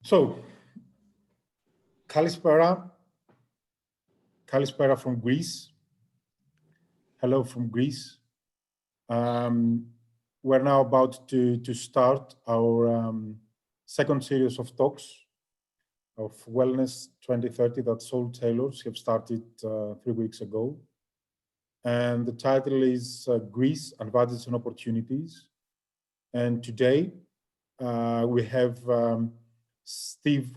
So, Kalispera from Greece. Hello from Greece. We're now about to start our second series of talks of Wellness 2030 that Soul Tailors have started 3 weeks ago. And the title is Greece, Advantages and Opportunities. And today we have Steve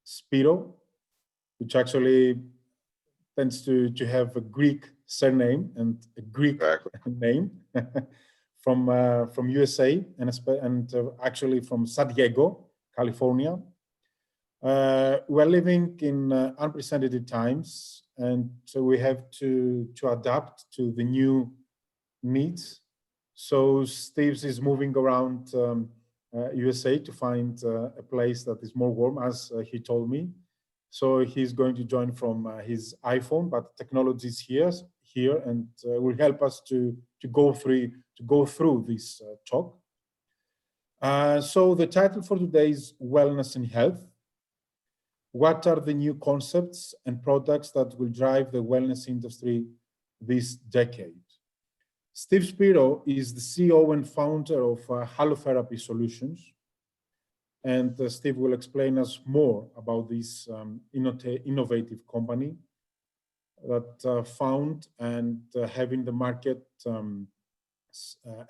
Spiro, which actually tends to have a Greek surname and a Greek name from USA and actually from San Diego, California. We're living in unprecedented times, and so we have to adapt to the new needs. So Steve is moving around USA to find a place that is more warm, as he told me. So he's going to join from his iPhone, but technology is here and will help us to go through this talk. So the title for today is Wellness and Health. What are the new concepts and products that will drive the wellness industry this decade? Steve Spiro is the CEO and founder of Halotherapy Solutions. And Steve will explain us more about this innovative company that found and have in the market an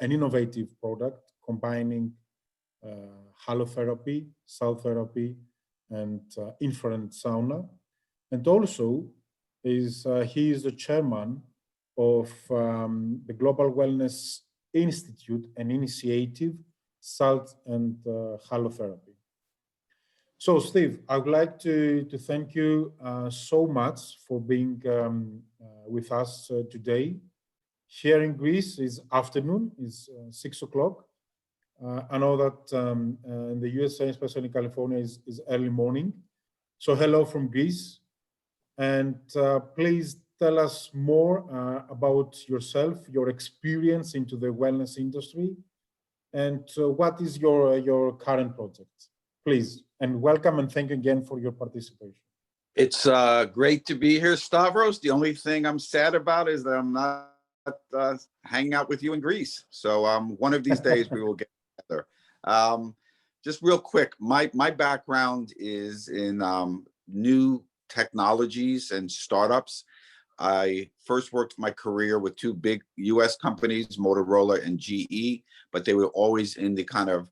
innovative product combining halotherapy, cell therapy, and infrared sauna. And also, he is the chairman of the Global Wellness Institute, an initiative, salt and halotherapy. So, Steve, I would like to thank you so much for being with us today. Here in Greece is afternoon, is 6 o'clock. I know that in the USA, especially in California, is early morning. So hello from Greece. And please tell us more about yourself, your experience into the wellness industry, and what is your current project? Please, and welcome and thank you again for your participation. It's great to be here, Stavros. The only thing I'm sad about is that I'm not hanging out with you in Greece. So one of these days we will get together. Just real quick, my background is in new technologies and startups. I first worked my career with two big US companies, Motorola and GE, but they were always in the kind of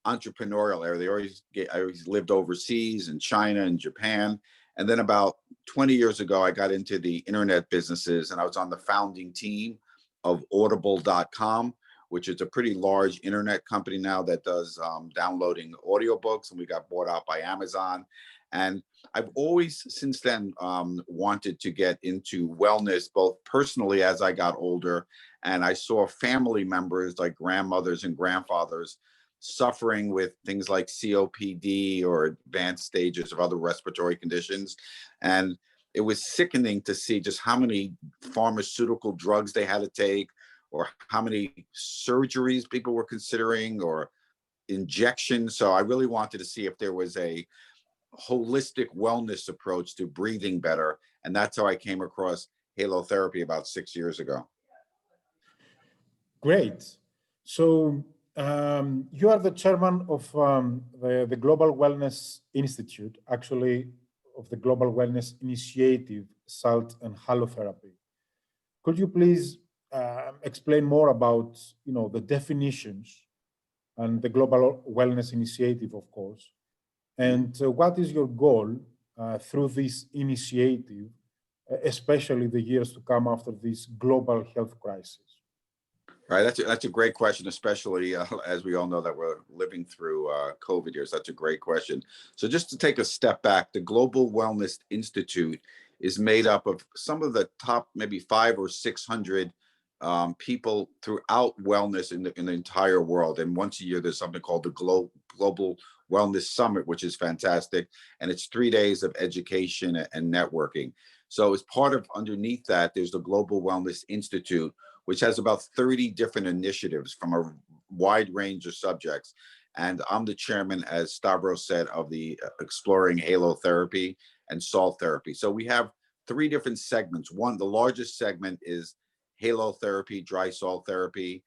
entrepreneurial area. I always lived overseas in China and Japan. And then about 20 years ago, I got into the internet businesses and I was on the founding team of audible.com, which is a pretty large internet company now that does downloading audiobooks, and we got bought out by Amazon. And I've always since then wanted to get into wellness, both personally as I got older, and I saw family members like grandmothers and grandfathers suffering with things like COPD or advanced stages of other respiratory conditions. And it was sickening to see just how many pharmaceutical drugs they had to take, or how many surgeries people were considering, or injections. So I really wanted to see if there was a holistic wellness approach to breathing better. And that's how I came across halotherapy about 6 years ago. Great. So you are the chairman of the Global Wellness Institute, actually of the Global Wellness Initiative, Salt and Halotherapy. Could you please explain more about the definitions and the Global Wellness Initiative, of course, and what is your goal through this initiative, especially the years to come after this global health crisis? Right, that's a great question, especially as we all know that we're living through COVID years. That's a great question. So just to take a step back, the Global Wellness Institute is made up of some of the top maybe 500 or 600 people throughout wellness in the entire world. And once a year, there's something called the Global Wellness Summit, which is fantastic. And it's 3 days of education and networking. So as part of underneath that, there's the Global Wellness Institute, which has about 30 different initiatives from a wide range of subjects. And I'm the chairman, as Stavros said, of the Exploring Halotherapy and Salt Therapy. So we have three different segments. One, the largest segment is halotherapy, dry salt therapy.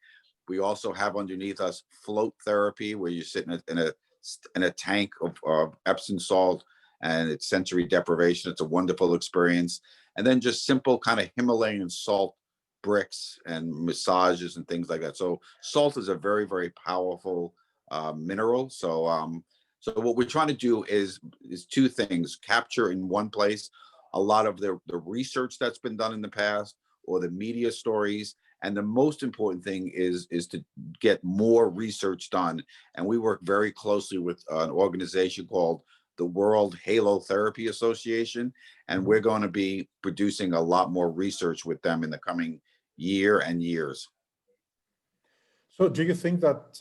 We also have underneath us float therapy, where you sit in a tank of Epsom salt, and it's sensory deprivation. It's a wonderful experience. And then just simple kind of Himalayan salt bricks and massages and things like that. So salt is a very, very powerful mineral. So what we're trying to do is two things: capture in one place a lot of the research that's been done in the past, or the media stories. And the most important thing is to get more research done. And we work very closely with an organization called the World Halotherapy Association. And we're going to be producing a lot more research with them in the coming year and years. So do you think that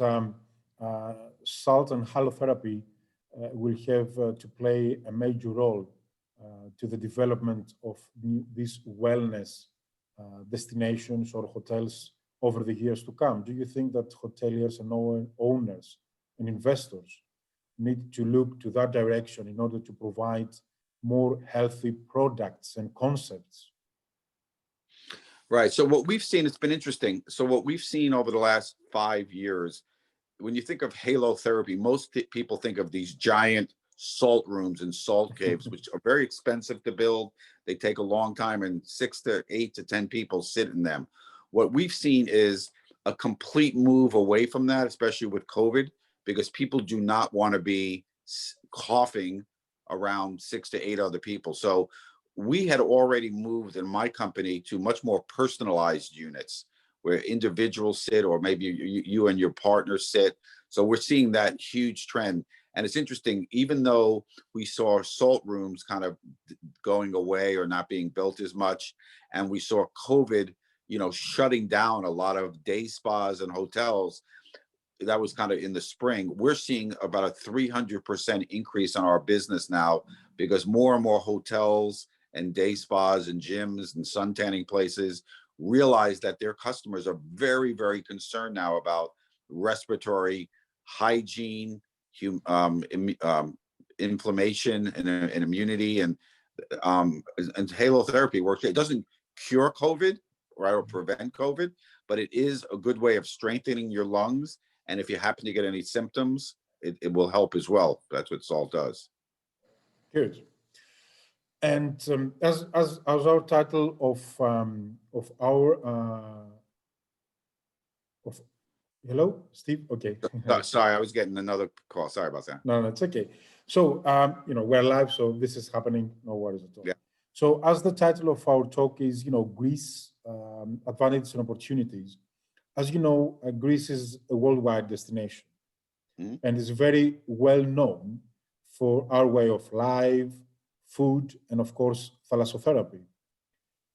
salt and halotherapy will have to play a major role to the development of these wellness destinations or hotels over the years to come? Do you think that hoteliers and owners and investors need to look to that direction in order to provide more healthy products and concepts? Right. So what we've seen, it's been interesting. So what we've seen over the last 5 years, when you think of halotherapy, most people think of these giant salt rooms and salt caves, which are very expensive to build. They take a long time, and 6 to 8 to 10 people sit in them. What we've seen is a complete move away from that, especially with COVID, because people do not want to be coughing around 6 to 8 other people. So we had already moved in my company to much more personalized units, where individuals sit, or maybe you and your partner sit. So we're seeing that huge trend. And it's interesting, even though we saw salt rooms kind of going away or not being built as much, and we saw COVID, shutting down a lot of day spas and hotels, that was kind of in the spring. We're seeing about a 300% increase on our business now, because more and more hotels and day spas and gyms and sun tanning places realize that their customers are very, very concerned now about respiratory hygiene, inflammation and immunity, and halotherapy works. It doesn't cure COVID, right, or prevent COVID, but it is a good way of strengthening your lungs. And if you happen to get any symptoms, it will help as well. That's what salt does. Good. And as our title of hello, Steve. Okay. Sorry, I was getting another call. Sorry about that. No, it's okay. So we're live, so this is happening. No worries at all. Yeah. So as the title of our talk is, Greece, advantages and opportunities. As you know, Greece is a worldwide destination, and is very well known for our way of life, food, and of course, thalassotherapy.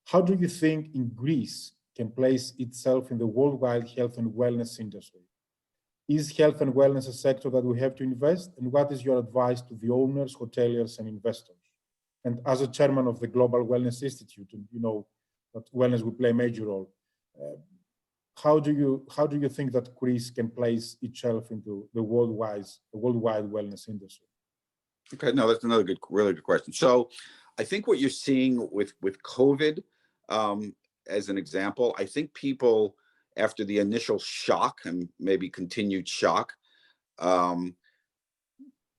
How do you think in Greece can place itself in the worldwide health and wellness industry? Is health and wellness a sector that we have to invest? And what is your advice to the owners, hoteliers, and investors? And as a chairman of the Global Wellness Institute, and you know that wellness will play a major role, how do you think that Greece can place itself into the worldwide wellness industry? Okay, no, that's another really good question. So I think what you're seeing with COVID, as an example, I think people, after the initial shock and maybe continued shock,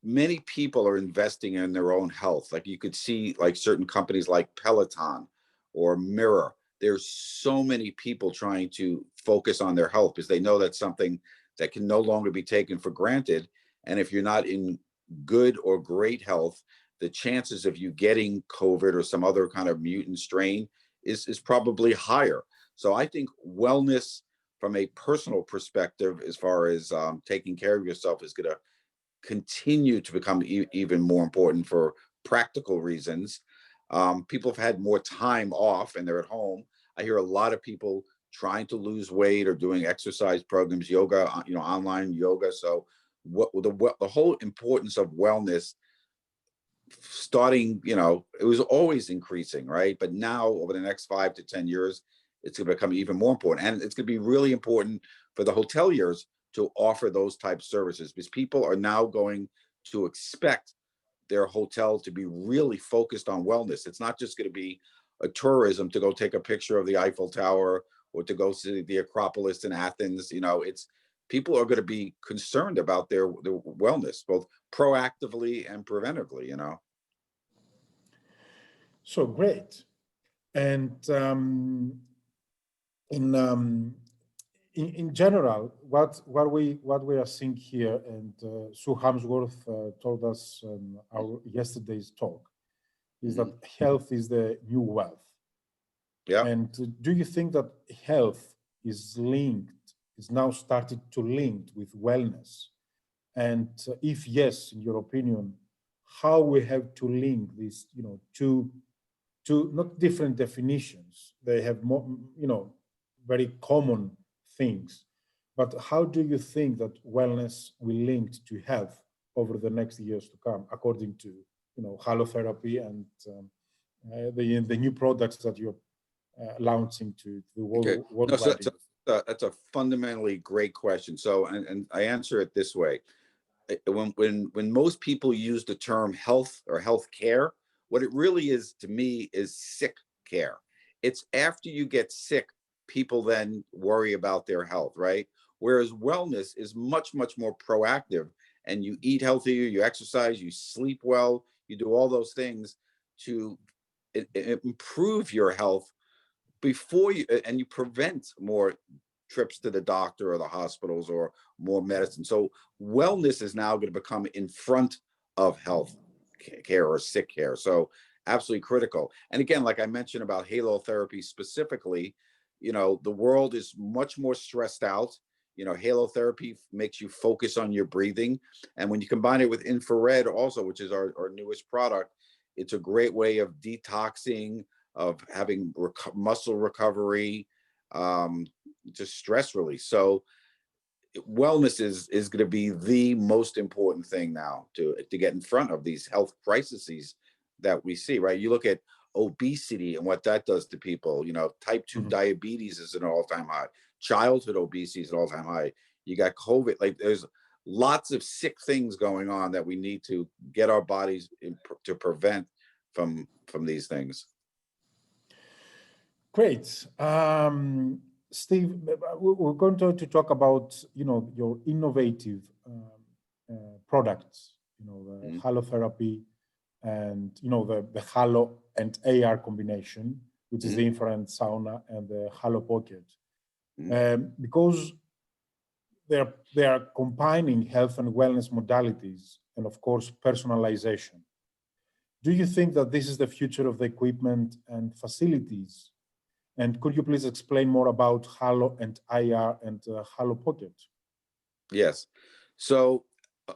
many people are investing in their own health. Like you could see, like certain companies like Peloton or Mirror, there's so many people trying to focus on their health, because they know that's something that can no longer be taken for granted. And if you're not in good or great health, the chances of you getting COVID or some other kind of mutant strain is probably higher. So I think wellness from a personal perspective, as far as taking care of yourself, is going to continue to become even more important for practical reasons. People have had more time off and they're at home. I hear a lot of people trying to lose weight or doing exercise programs, yoga, online yoga. So the whole importance of wellness, starting, it was always increasing, right? But now over the next 5 to 10 years, it's going to become even more important. And it's going to be really important for the hoteliers to offer those type services, because people are now going to expect their hotel to be really focused on wellness. It's not just going to be a tourism to go take a picture of the Eiffel Tower or to go see the Acropolis in Athens. It's people are going to be concerned about their wellness, both proactively and preventively. So great. And in, um, in general, what we are seeing here, and Sue Hamsworth told us our yesterday's talk, is that health is the new wealth. Yeah. And do you think that health is now started to link with wellness? And if yes, in your opinion, how we have to link these, two not different definitions. They have more, very common things. But how do you think that wellness will link to health over the next years to come, according to, halotherapy and the new products that you're launching to the Okay. No, worldwide industry? that's a fundamentally great question. So, and I answer it this way. When most people use the term health or health care, what it really is to me is sick care. It's after you get sick, people then worry about their health, right? Whereas wellness is much, much more proactive, and you eat healthier, you exercise, you sleep well, you do all those things to improve your health before you, and you prevent more trips to the doctor or the hospitals or more medicine. So wellness is now going to become in front of health care or sick care. So absolutely critical. And again, like I mentioned about halotherapy specifically, the world is much more stressed out. Halotherapy makes you focus on your breathing. And when you combine it with infrared also, which is our newest product, it's a great way of detoxing, of having muscle recovery, just stress release. So wellness is going to be the most important thing now to get in front of these health crises that we see, right? You look at obesity and what that does to people. Type 2 diabetes is an all-time high. Childhood obesity is an all-time high. You got COVID. Like, there's lots of sick things going on that we need to get our bodies to prevent from these things. Great. Steve, we're going to talk about, your innovative products, the halotherapy and, the halo and AR combination, which is the infrared sauna and the halo pocket. Because they are combining health and wellness modalities and, of course, personalization. Do you think that this is the future of the equipment and facilities? And could you please explain more about Halo and IR and Halo Pocket? Yes. So,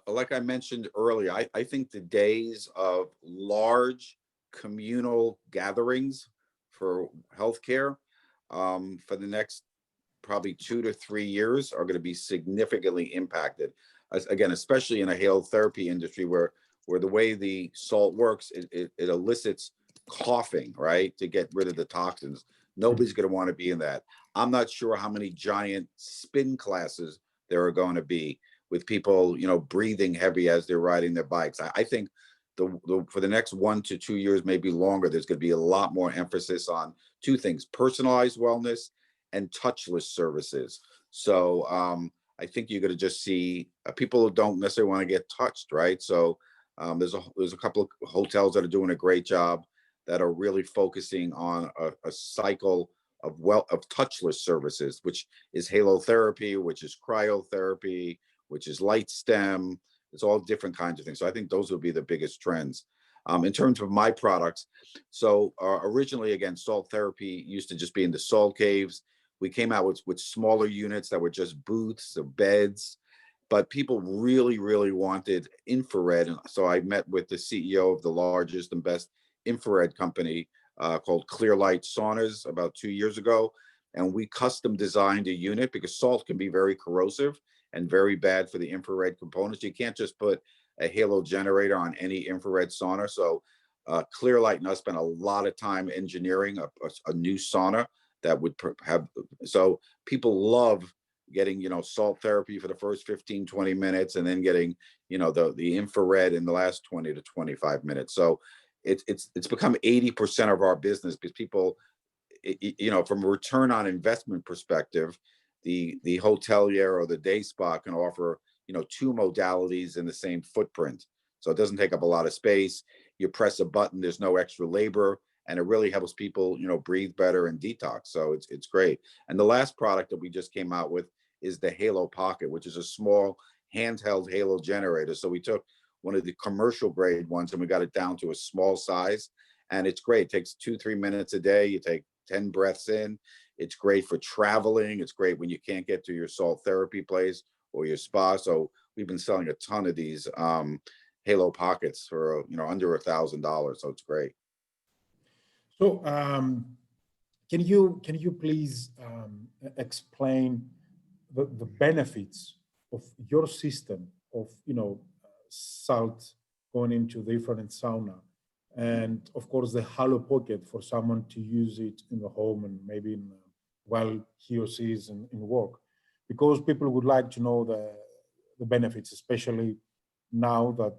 like I mentioned earlier, I think the days of large communal gatherings for healthcare for the next probably 2 to 3 years are going to be significantly impacted. Again, especially in a halotherapy industry where the way the salt works, it elicits coughing, right, to get rid of the toxins. Nobody's going to want to be in that. I'm not sure how many giant spin classes there are going to be with people, breathing heavy as they're riding their bikes. I think for the next 1 to 2 years, maybe longer, there's going to be a lot more emphasis on two things: personalized wellness and touchless services. So I think you're going to just see people who don't necessarily want to get touched, right? So there's a couple of hotels that are doing a great job that are really focusing on a cycle of touchless services, which is halotherapy, which is cryotherapy, which is light stem. It's all different kinds of things. So I think those will be the biggest trends. In terms of my products, so originally, again, salt therapy used to just be in the salt caves. We came out with smaller units that were just booths or beds, but people really, really wanted infrared. And so I met with the CEO of the largest and best infrared company called Clearlight Saunas about 2 years ago. And we custom designed a unit because salt can be very corrosive and very bad for the infrared components. You can't just put a halo generator on any infrared sauna. So Clearlight and us spent a lot of time engineering a new sauna that would have, so people love getting, salt therapy for the first 15, 20 minutes, and then getting, the infrared in the last 20 to 25 minutes. So it's become 80% of our business because people, from a return on investment perspective, the hotelier or the day spa can offer, two modalities in the same footprint. So it doesn't take up a lot of space. You press a button, there's no extra labor, and it really helps people, breathe better and detox. So it's great. And the last product that we just came out with is the Halo Pocket, which is a small handheld halo generator. So we took one of the commercial grade ones and we got it down to a small size, and it's great. It takes 2-3 minutes a day. You take 10 breaths in. It's great for traveling. It's great when you can't get to your salt therapy place or your spa. So we've been selling a ton of these Halo Pockets for under $1,000. So it's great. So can you please explain the benefits of your system of salt going into the infrared sauna, and of course the Halo Pocket for someone to use it in the home and maybe while he or she is in work, because people would like to know the benefits, especially now that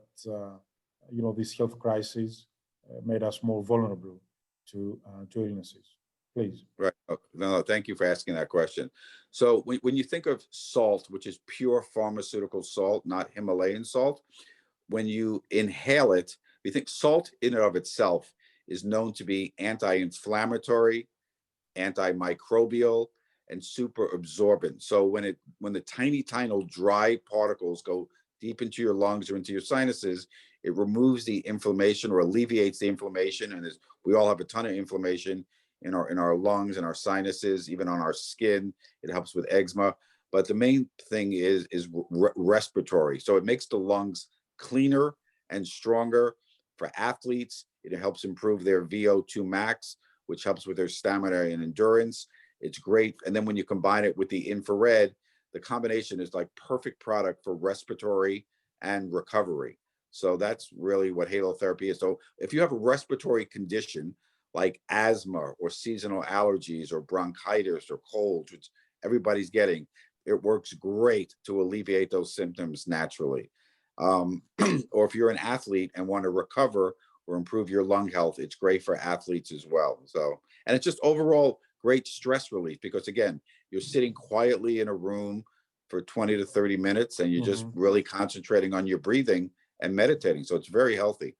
this health crisis made us more vulnerable to illnesses. Please. Right. No, thank you for asking that question. So when you think of salt, which is pure pharmaceutical salt, not Himalayan salt, when you inhale it, we think salt in and of itself is known to be anti-inflammatory, antimicrobial, and super absorbent. So when the tiny dry particles go deep into your lungs or into your sinuses, it removes the inflammation or alleviates the inflammation. And we all have a ton of inflammation in our lungs and our sinuses, even on our skin. It helps with eczema. But the main thing is respiratory. So it makes the lungs cleaner and stronger. For athletes, it helps improve their VO2 max, which helps with their stamina and endurance. It's great. And then when you combine it with the infrared, the combination is like perfect product for respiratory and recovery. So that's really what halo therapy is. So if you have a respiratory condition like asthma or seasonal allergies or bronchitis or colds, which everybody's getting, it works great to alleviate those symptoms naturally. Or if you're an athlete and want to recover or improve your lung health, it's great for athletes as well. So, and it's just overall great stress relief because again, you're sitting quietly in a room for 20 to 30 minutes and you're just really concentrating on your breathing and meditating. So it's very healthy.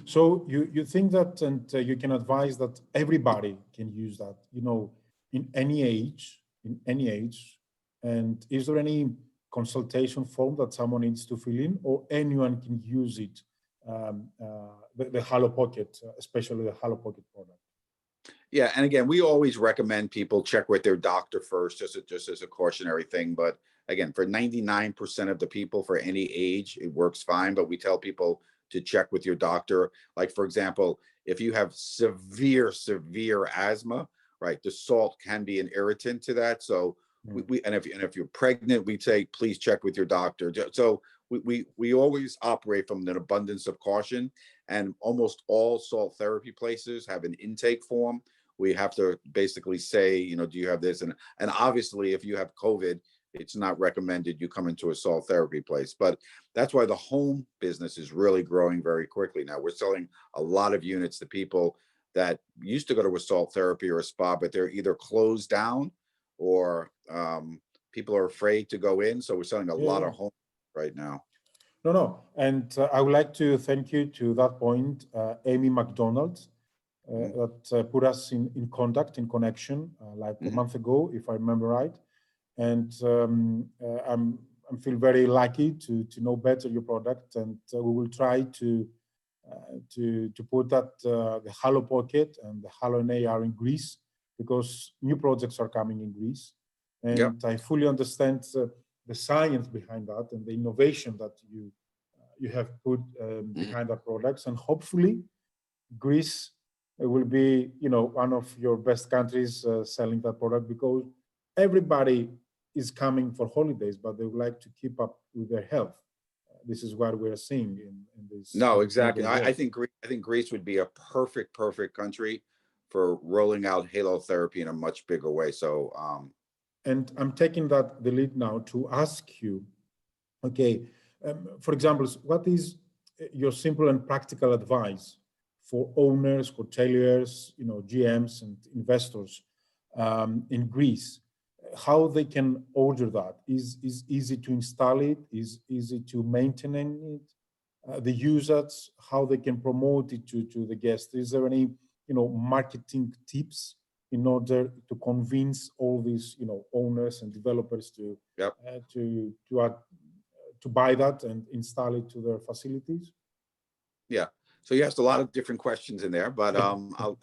So you think that, and you can advise that everybody can use that, in any age, and is there any consultation form that someone needs to fill in, or anyone can use it, the Halo Pocket, especially the Halo Pocket product? Yeah, and again, we always recommend people check with their doctor first, just as a cautionary thing. But again, for 99% of the people for any age, it works fine. But we tell people to check with your doctor. Like for example, if you have severe asthma, right, the salt can be an irritant to that. So if you're pregnant, we say please check with your doctor. So we always operate from an abundance of caution, and almost all salt therapy places have an intake form. We have to basically say, do you have this? And obviously, if you have COVID, it's not recommended you come into a salt therapy place. But that's why the home business is really growing very quickly now. We're selling a lot of units to people that used to go to a salt therapy or a spa, but they're either closed down or people are afraid to go in. So we're selling a lot of home right now. No. And I would like to thank you to that point, Amy McDonald, that put us in contact, in connection, like a month ago, if I remember right. And I feel very lucky to know better your product, and we will try to put that the Halo Pocket and the Halo NAR in Greece, because new projects are coming in Greece, and I fully understand the science behind that and the innovation that you have put behind that products, and hopefully Greece will be one of your best countries selling that product, because everybody is coming for holidays, but they would like to keep up with their health. This is what we're seeing in this. No, exactly. I think Greece would be a perfect country for rolling out halo therapy in a much bigger way. So And I'm taking the lead now to ask you, okay, for example, what is your simple and practical advice for owners, hoteliers, GMs and investors in Greece? How they can order that? Is easy to install it? Is easy to maintain it? The users, how they can promote it to the guests? Is there any marketing tips in order to convince all these owners and developers to Yep. to buy that and install it to their facilities? Yeah. So you asked a lot of different questions in there, but I'll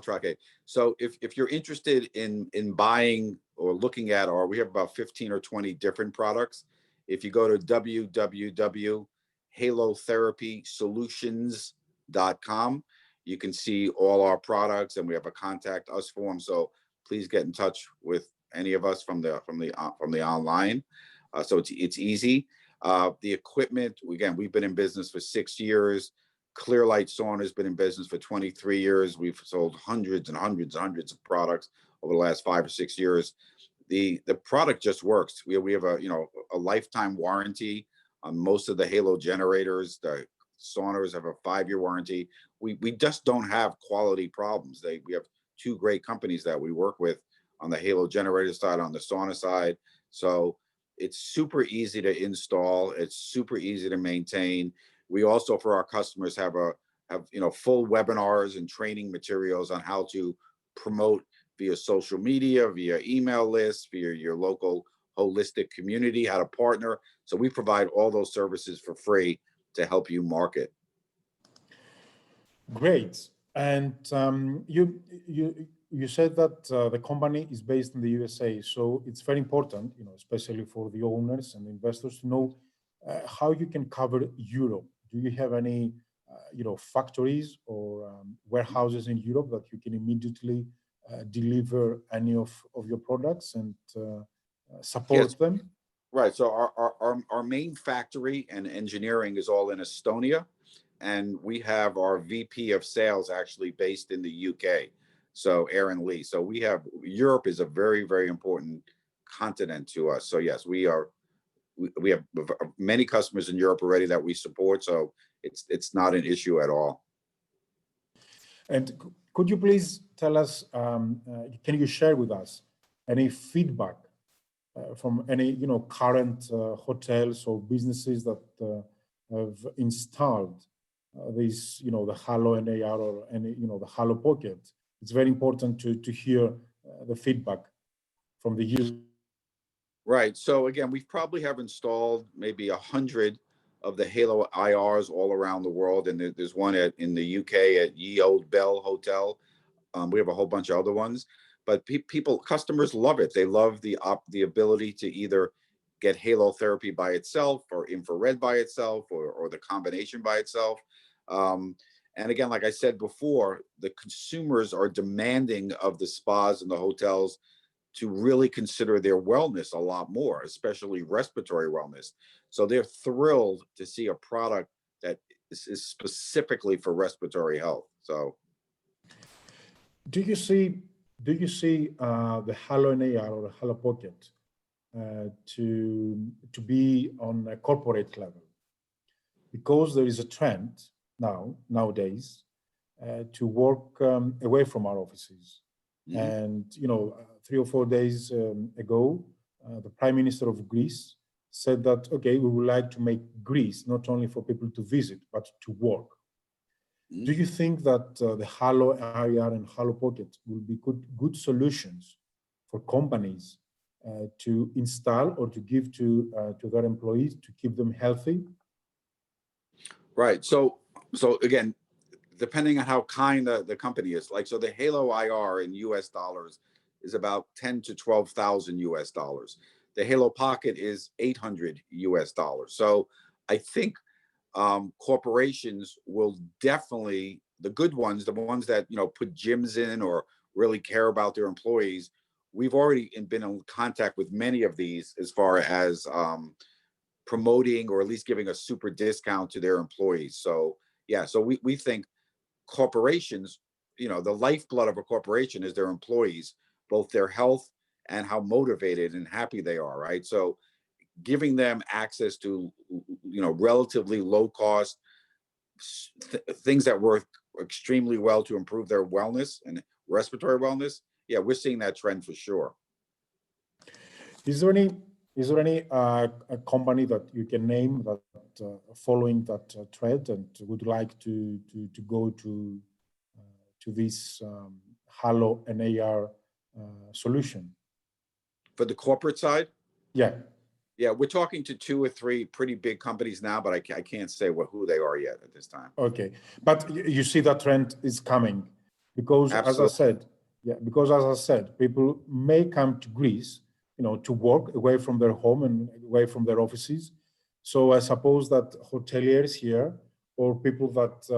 try. Okay. So if you're interested in buying or looking at, or we have about 15 or 20 different products. If you go to www.halotherapysolutions.com, you can see all our products, and we have a contact us form. So please get in touch with any of us from the online. So it's easy. The equipment, again, we've been in business for 6 years. Clearlight Sauna has been in business for 23 years. We've sold hundreds and hundreds and hundreds of products over the last 5 or 6 years. The product just works. We have a lifetime warranty on most of the Halo generators. The saunas have a 5-year warranty. We just don't have quality problems. We have 2 great companies that we work with on the Halo generator side, on the sauna side. So it's super easy to install. It's super easy to maintain. We also, for our customers, have full webinars and training materials on how to promote via social media, via email lists, via your local holistic community, how to partner. So we provide all those services for free to help you market. Great. And you said that the company is based in the USA, so it's very important, especially for the owners and investors, to know how you can cover Europe. Do you have any, factories or warehouses in Europe that you can immediately deliver any of your products and support them? Right. So our main factory and engineering is all in Estonia, and we have our VP of sales actually based in the UK. So Aaron Lee. So Europe is a very, very important continent to us. So yes, we have many customers in Europe already that we support. So it's not an issue at all. And could you please tell us, can you share with us any feedback from any current hotels or businesses that have installed this the Halo NAR or any the Halo Pocket? It's very important to hear the feedback from the users. Right. So again, we probably have installed maybe 100 of the Halo IRs all around the world, and there's one in the UK at Ye Old Bell Hotel. We have a whole bunch of other ones, but customers love it. They love the ability to either get Halo therapy by itself, or infrared by itself, or the combination by itself. And again, like I said before, the consumers are demanding of the spas and the hotels to really consider their wellness a lot more, especially respiratory wellness. So they're thrilled to see a product that is specifically for respiratory health. So, do you see the Halo NAR or the Halo Pocket to be on a corporate level? Because there is a trend nowadays to work away from our offices. Mm-hmm. And 3 or 4 days ago, the Prime Minister of Greece said that, okay, we would like to make Greece not only for people to visit, but to work. Mm-hmm. Do you think that the Halo IR and Halo Pocket will be good solutions for companies to install or to give to their employees to keep them healthy? Right. So again, depending on how kind the company is, so the Halo IR in US dollars is about 10 to 12,000 US dollars. The Halo Pocket is 800 US dollars. So I think corporations will definitely, the good ones, the ones that put gyms in or really care about their employees, we've already been in contact with many of these as far as promoting or at least giving a super discount to their employees. So yeah, so we think corporations, the lifeblood of a corporation is their employees, both their health and how motivated and happy they are, right? So giving them access to, relatively low cost things that work extremely well to improve their wellness and respiratory wellness. Yeah, we're seeing that trend for sure. Is there any a company that you can name that following that trend and would like to go to this Halo and AR solution? For the corporate side? Yeah. Yeah, we're talking to 2 or 3 pretty big companies now, but I can't say who they are yet at this time. Okay, but you see that trend is coming because, Absolutely. because as I said, people may come to Greece, to work away from their home and away from their offices. So I suppose that hoteliers here or people that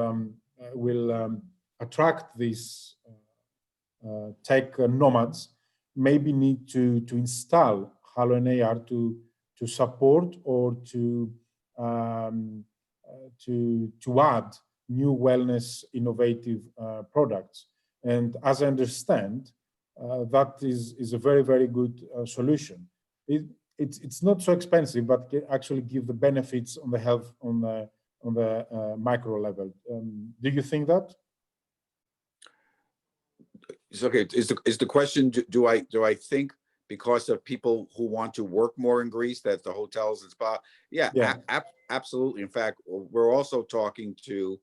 will attract these tech nomads maybe need to install Halo and AR to support or to add new wellness innovative products. And as I understand, that is a very, very good solution. It's not so expensive, but can actually give the benefits on the health on the micro level. Do you think that? It's okay. Is the question, do I think because of people who want to work more in Greece that the hotels and spa? Yeah, Yeah. absolutely. In fact, we're also talking to,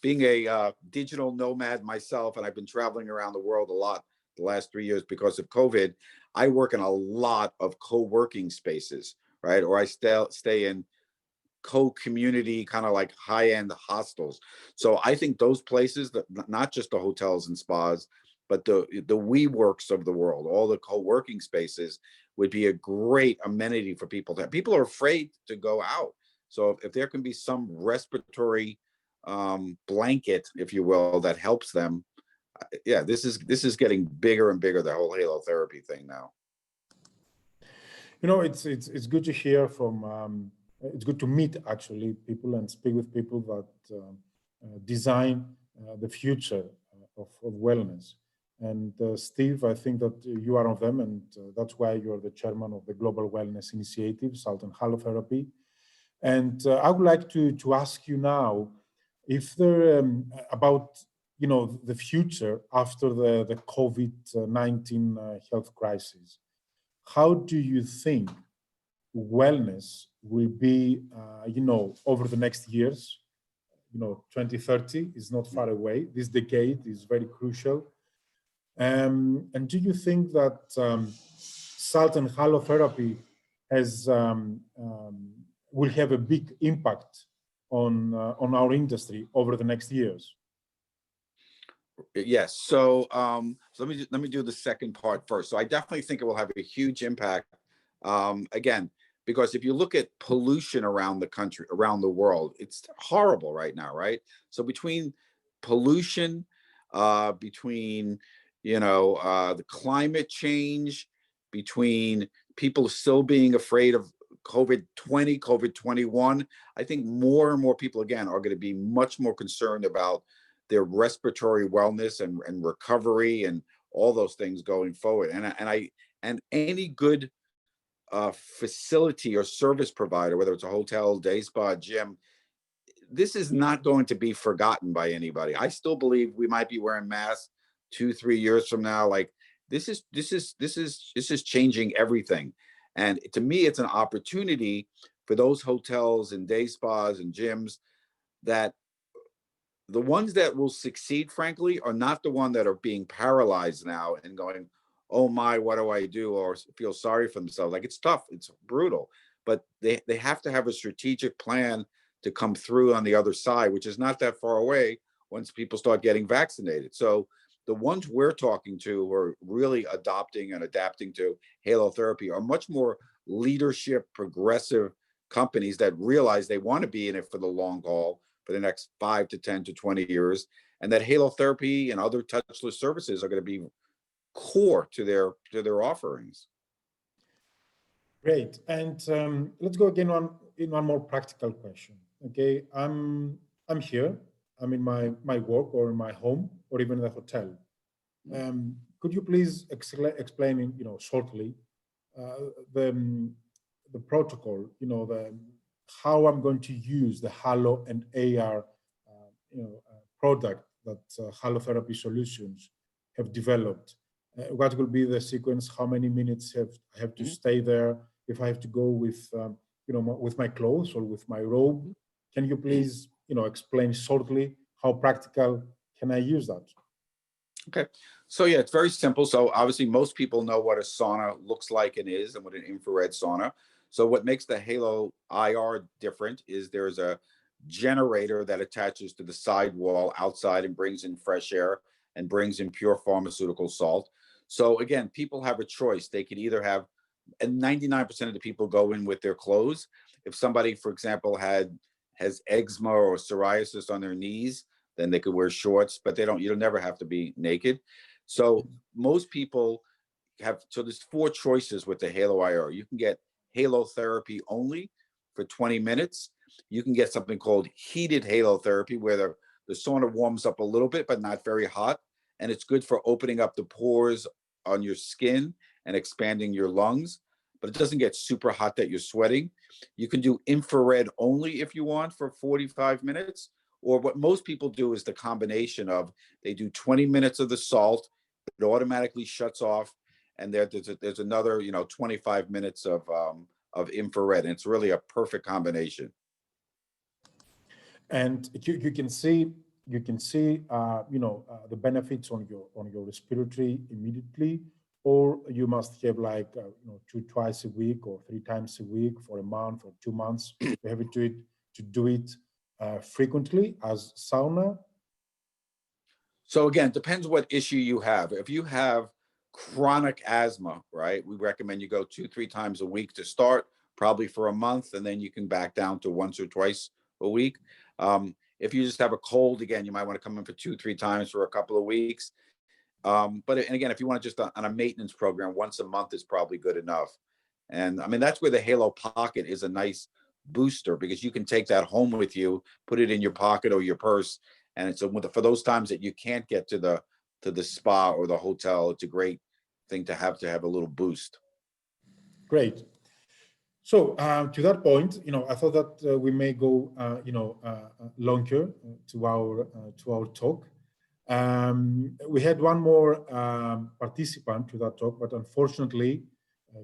being a digital nomad myself, and I've been traveling around the world a lot the last 3 years because of COVID. I work in a lot of co-working spaces, right? Or I stay in co-community, kind of like high-end hostels. So I think those places, that not just the hotels and spas, but the WeWorks of the world, all the co-working spaces, would be a great amenity for people. That people are afraid to go out. So if there can be some respiratory blanket, if you will, that helps them, yeah, this is getting bigger and bigger, the whole halo therapy thing now. It's good to hear from. It's good to meet actually people and speak with people that design the future of wellness. And Steve, I think that you are one of them, and that's why you're the chairman of the Global Wellness Initiative, Salt and Halotherapy. And I would like to ask you now if there about the future after the COVID-19 health crisis. How do you think wellness will be, over the next years? 2030 is not far away. This decade is very crucial. And do you think that salt and halotherapy will have a big impact on our industry over the next years? Yes. So let me do the second part first. So I definitely think it will have a huge impact. Again, because if you look at pollution around the country, around the world, it's horrible right now, right? So between pollution, between the climate change, between people still being afraid of COVID-20, COVID-21, I think more and more people again are going to be much more concerned about their respiratory wellness and recovery and all those things going forward. And any good facility or service provider, whether it's a hotel, day spa, gym, this is not going to be forgotten by anybody. I still believe we might be wearing masks 2-3 years from now. Like this is changing everything. And to me, it's an opportunity for those hotels and day spas and gyms that the ones that will succeed, frankly, are not the ones that are being paralyzed now and going, oh my, what do I do? Or feel sorry for themselves. Like it's tough, it's brutal, but they have to have a strategic plan to come through on the other side, which is not that far away once people start getting vaccinated. So the ones we're talking to who are really adopting and adapting to halotherapy are much more leadership, progressive companies that realize they want to be in it for the long haul for the next 5 to 10 to 20 years, and that halotherapy and other touchless services are going to be core to their offerings. Great. And let's go again in one more practical question. Okay, I'm here. I'm in my work or in my home or even in the hotel. could you please explain in, shortly, uh, the the protocol, the how I'm going to use the Halo and AR, product that Halotherapy Solutions have developed. What will be the sequence? How many minutes I have to stay there? If I have to go with, with my clothes or with my robe, can you please, explain shortly how practical can I use that? Okay. So yeah, it's very simple. So obviously most people know what a sauna looks like and is and what an infrared sauna. So what makes the Halo IR different is there's a generator that attaches to the side wall outside and brings in fresh air and brings in pure pharmaceutical salt. So again, people have a choice. They could either have, and 99% of the people go in with their clothes. If somebody, for example, has eczema or psoriasis on their knees, then they could wear shorts, but you'll never have to be naked. So most people so there's four choices with the Halo IR. You can get Halo therapy only for 20 minutes. You can get something called heated Halo therapy, where the sauna warms up a little bit, but not very hot. And it's good for opening up the pores on your skin and expanding your lungs, but it doesn't get super hot that you're sweating. You can do infrared only if you want for 45 minutes. Or what most people do is the combination of they do 20 minutes of the salt, it automatically shuts off, and there's another 25 minutes of infrared, and it's really a perfect combination. And you can see the benefits on your respiratory immediately, or you must have like twice a week or 3 times a week for a month or 2 months. You have to do it frequently as sauna. So again, it depends what issue you have. If you have chronic asthma, right, we recommend you go 2-3 times a week to start, probably for a month, and then you can back down to once or twice a week. If you just have a cold, again, you might want to come in for 2-3 times for a couple of weeks. And again, if you want to just on a maintenance program, once a month is probably good enough. And I mean, that's where the Halo Pocket is a nice booster, because you can take that home with you, put it in your pocket or your purse, and it's for those times that you can't get to the spa or the hotel. It's a great thing to have a little boost. Great. So to that point, I thought that we may go, longer to our talk. We had one more participant to that talk, but unfortunately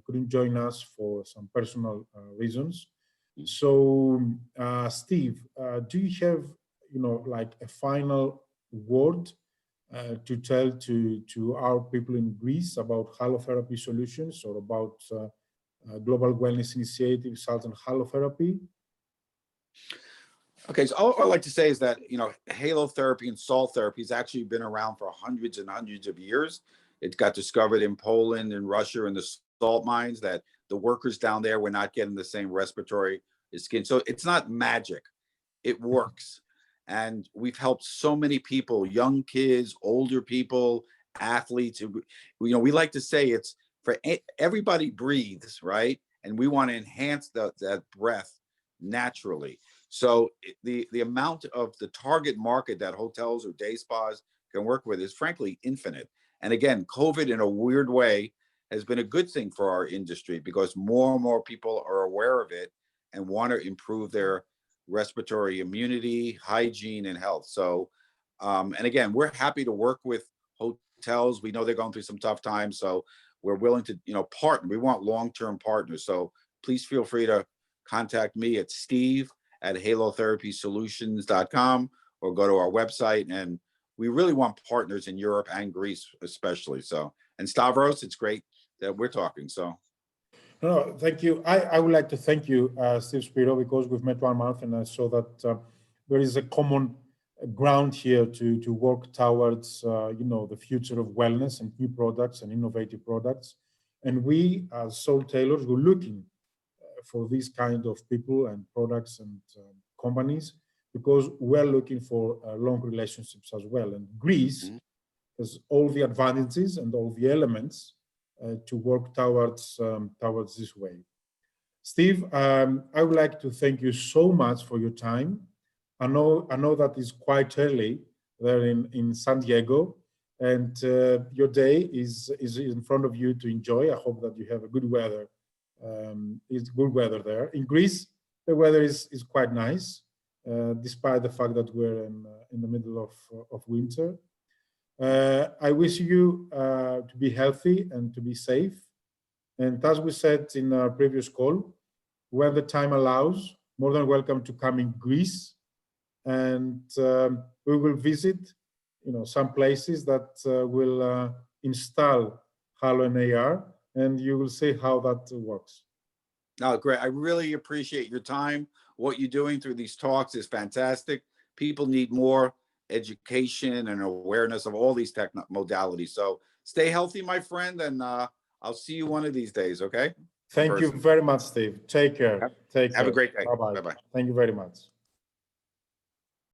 couldn't join us for some personal reasons. So, Steve, do you have, like a final word to tell to our people in Greece about halotherapy solutions, or about Global Wellness Initiative, Salt and Halotherapy? Okay, so all I like to say is that halotherapy and salt therapy has actually been around for hundreds and hundreds of years. It got discovered in Poland and Russia in the salt mines, that the workers down there were not getting the same respiratory skin. So it's not magic. It works. And we've helped so many people, young kids, older people, athletes. We like to say it's for everybody breathes, right? And we want to enhance that breath naturally. So the amount of the target market that hotels or day spas can work with is frankly infinite. And again, COVID in a weird way has been a good thing for our industry, because more and more people are aware of it and want to improve their respiratory immunity, hygiene, and health. So, and again, we're happy to work with hotels. We know they're going through some tough times, so we're willing to, partner. We want long-term partners. So please feel free to contact me at steve@halotherapysolutions.com, or go to our website. And we really want partners in Europe and Greece, especially. So, and Stavros, it's great that we're talking. So. No, thank you. I would like to thank you, Steve Spiro, because we've met 1 month, and I saw that there is a common ground here to work towards, the future of wellness and new products and innovative products. And we, as Soul Tailors, we're looking for these kind of people and products and companies, because we're looking for long relationships as well. And Greece has all the advantages and all the elements to work towards this way. Steve, I would like to thank you so much for your time. I know that it's quite early there in San Diego, and your day is in front of you to enjoy. I hope that you have a good weather. It's good weather there. In Greece, the weather is quite nice, despite the fact that we're in the middle of winter. I wish you to be healthy and to be safe. And as we said in our previous call, when the time allows, more than welcome to come in Greece, and we will visit, some places that will install Halo and AR, and you will see how that works. No, great. I really appreciate your time. What you're doing through these talks is fantastic. People need more education and awareness of all these tech modalities. So stay healthy, my friend, and I'll see you one of these days, okay? Thank you very much, Steve. Take care. Take care. Have a great day. Bye-bye. Bye-bye. Thank you very much.